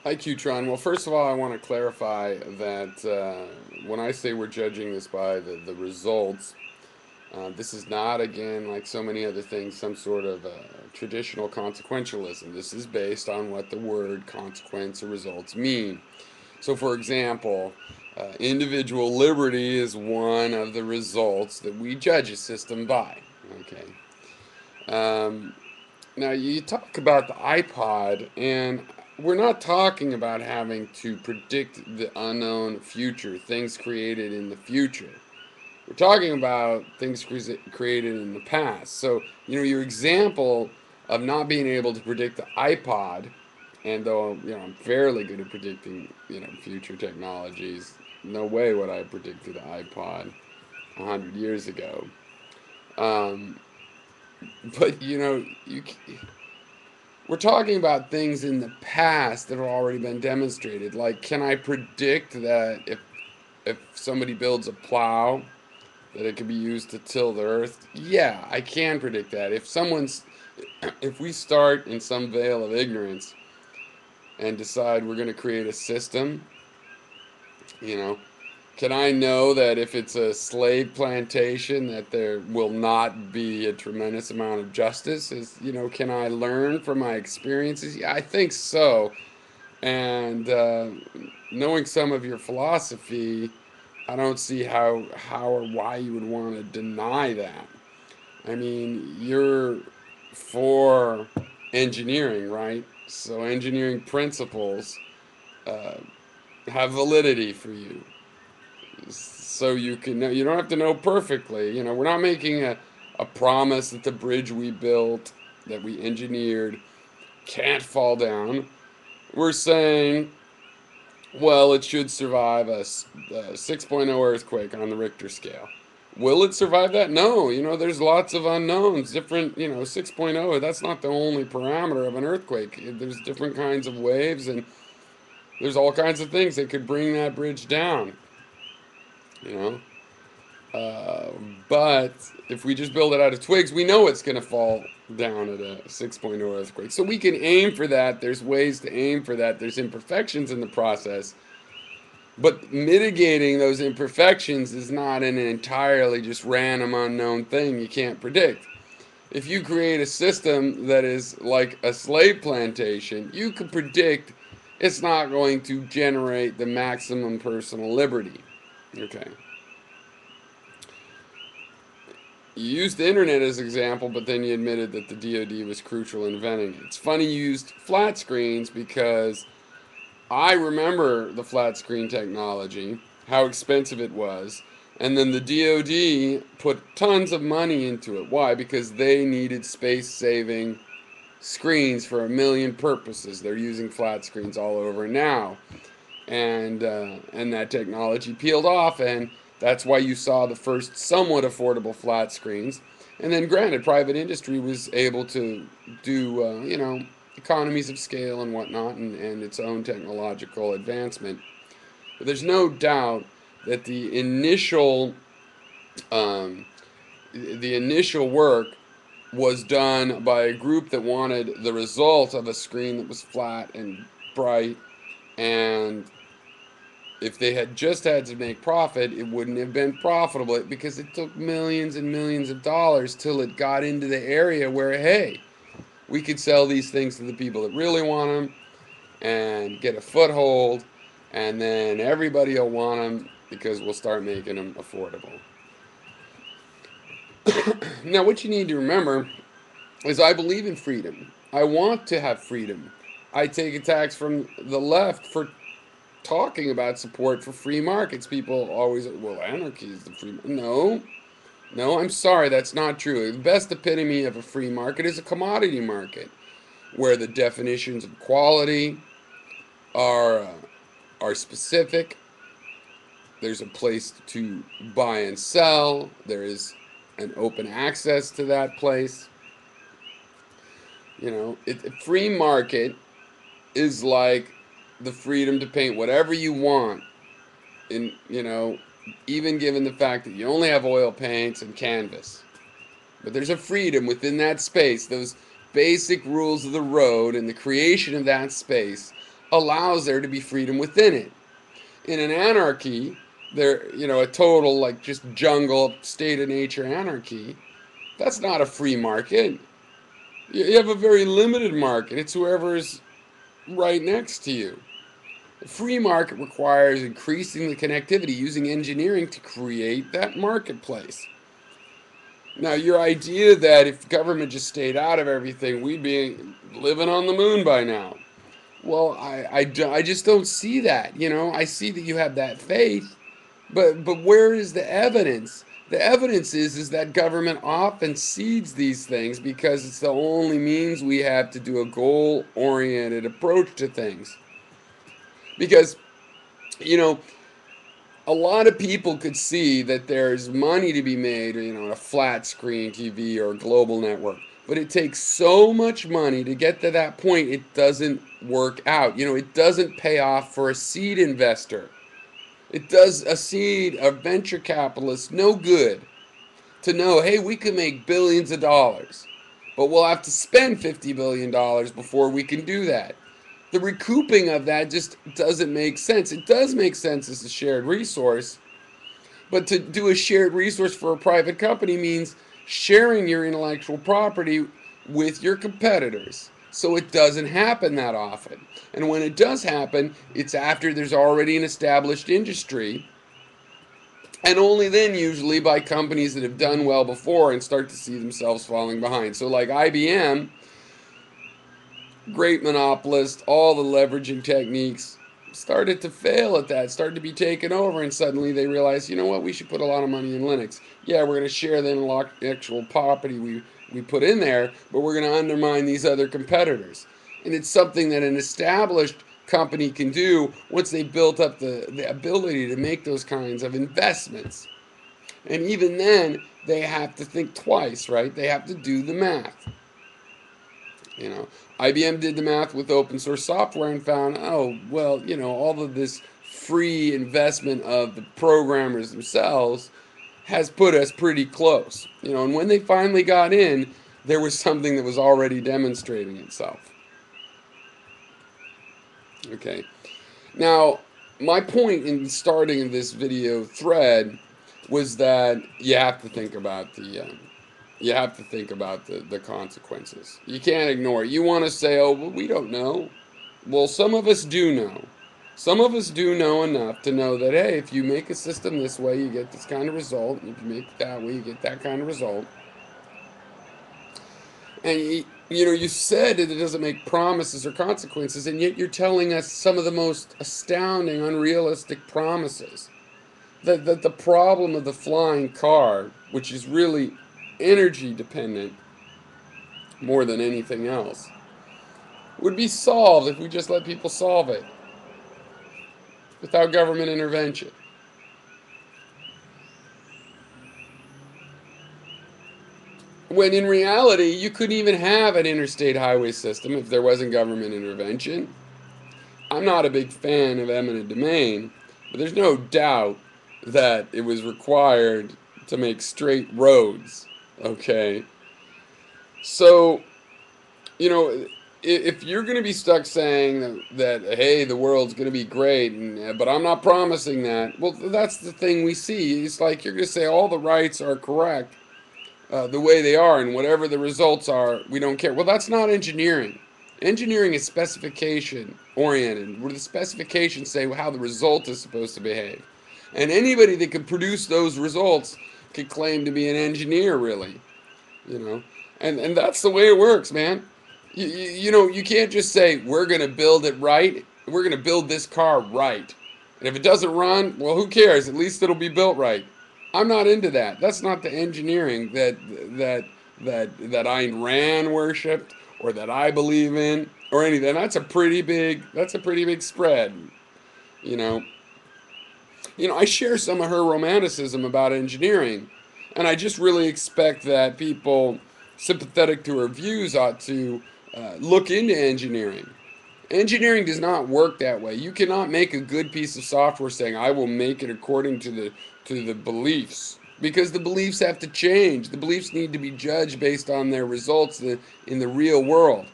Hi, Qtron. Well, first of all, I want to clarify that when I say we're judging this by the results, this is not, again, like so many other things, some sort of traditional consequentialism. This is based on what the word consequence or results mean. So, for example, individual liberty is one of the results that we judge a system by. Okay. Um, Now, you talk about the iPod, and we're not talking about having to predict the unknown future, things created in the future. We're talking about things created in the past. So, your example of not being able to predict the iPod, and though, I'm fairly good at predicting, future technologies, no way would I have predicted the iPod 100 years ago. Um, but, we're talking about things in the past that have already been demonstrated. Like, can I predict that if somebody builds a plow, that it can be used to till the earth? Yeah, I can predict that. If we start in some veil of ignorance and decide we're going to create a system, you know, can I know that if it's a slave plantation that there will not be a tremendous amount of justice? Can I learn from my experiences? Yeah, I think so. And knowing some of your philosophy, I don't see how or why you would want to deny that. I mean, you're for engineering, right? So engineering principles uh, have validity for you. So you can know, you don't have to know perfectly. We're not making a promise that the bridge we built, that we engineered, can't fall down. We're saying, well, it should survive a 6.0 earthquake on the Richter scale. Will it survive that? No. There's lots of unknowns. Different, 6.0, that's not the only parameter of an earthquake. There's different kinds of waves, and there's all kinds of things that could bring that bridge down, you know? Uh, but if we just build it out of twigs, we know it's going to fall down at a 6.0 earthquake. So we can aim for that. There's ways to aim for that. There's imperfections in the process. But mitigating those imperfections is not an entirely just random unknown thing you can't predict. If you create a system that is like a slave plantation, you can predict it's not going to generate the maximum personal liberty. Okay. You used the internet as an example, but then you admitted that the DoD was crucial in inventing it. It's funny you used flat screens because I remember the flat screen technology, how expensive it was, and then the DoD put tons of money into it. Why? Because they needed space saving screens for a million purposes. They're using flat screens all over now, and that technology peeled off, and that's why you saw the first somewhat affordable flat screens. And then, granted, private industry was able to do economies of scale and whatnot, and its own technological advancement. But there's no doubt that um, the initial work was done by a group that wanted the result of a screen that was flat and bright, and if they had just had to make profit, it wouldn't have been profitable because it took millions and millions of dollars till it got into the area where, hey, we could sell these things to the people that really want them and get a foothold, and then everybody will want them because we'll start making them affordable. Now, what you need to remember is I believe in freedom. I want to have freedom. I take attacks from the left for talking about support for free markets. People always, well, anarchy is the free. No, no, I'm sorry, that's not true. The best epitome of a free market is a commodity market, where the definitions of quality are uh, are specific. There's a place to buy and sell. There is an open access to that place. A free market is like the freedom to paint whatever you want in even given the fact that you only have oil paints and canvas. But there's a freedom within that space. Those basic rules of the road and the creation of that space allows there to be freedom within it. In an anarchy, there, a total like just jungle, state of nature anarchy, that's not a free market. You have a very limited market. It's whoever's right next to you. The free market requires increasing the connectivity using engineering to create that marketplace. Now, your idea that if government just stayed out of everything, we'd be living on the moon by now. Well, I just don't see that. I see that you have that faith, but where is the evidence? The evidence is that government often seeds these things because it's the only means we have to do a goal-oriented approach to things. Because, you know, a lot of people could see that there's money to be made, in a flat screen TV or a global network. But it takes so much money to get to that point, it doesn't work out. It doesn't pay off for a seed investor. It does a venture capitalist no good to know, hey, we can make billions of dollars, but we'll have to spend $50 billion before we can do that. The recouping of that just doesn't make sense. It does make sense as a shared resource, but to do a shared resource for a private company means sharing your intellectual property with your competitors. So it doesn't happen that often. And when it does happen, it's after there's already an established industry, and only then usually by companies that have done well before and start to see themselves falling behind. So like IBM, great monopolist, all the leveraging techniques started to fail at that, started to be taken over, and suddenly they realized, you know what, we should put a lot of money in Linux. Yeah, we're going to share the intellectual property we put in there, but we're going to undermine these other competitors. And it's something that an established company can do once they built up the ability to make those kinds of investments. And even then, they have to think twice, right? They have to do the math. You know, IBM did the math with open source software and found, oh, well, all of this free investment of the programmers themselves has put us pretty close. And when they finally got in, there was something that was already demonstrating itself. Okay. Now, my point in starting this video thread was that you have to think about the consequences. You can't ignore it. You want to say, oh, well, we don't know. Well, some of us do know. Some of us do know enough to know that, hey, if you make a system this way, you get this kind of result. If you make it that way, you get that kind of result. And, you said that it doesn't make promises or consequences, and yet you're telling us some of the most astounding, unrealistic promises. That the problem of the flying car, which is really energy dependent more than anything else, would be solved if we just let people solve it without government intervention. When in reality, you couldn't even have an interstate highway system if there wasn't government intervention. I'm not a big fan of eminent domain, but there's no doubt that it was required to make straight roads. Okay? So, if you're going to be stuck saying that hey, the world's going to be great, but I'm not promising that, well, that's the thing we see. It's like you're going to say all the rights are correct the way they are, and whatever the results are, we don't care. Well, that's not engineering. Engineering is specification oriented, where the specifications say how the result is supposed to behave. And anybody that can produce those results could claim to be an engineer, really. And that's the way it works, man. You can't just say we're going to build it right. We're going to build this car right. And if it doesn't run, well, who cares? At least it'll be built right. I'm not into that. That's not the engineering that Ayn Rand worshipped or that I believe in or anything. That's a pretty big spread, you know. I share some of her romanticism about engineering, and I just really expect that people sympathetic to her views ought to look into engineering. Engineering does not work that way. You cannot make a good piece of software saying, I will make it according to the beliefs, because the beliefs have to change. The beliefs need to be judged based on their results in the real world.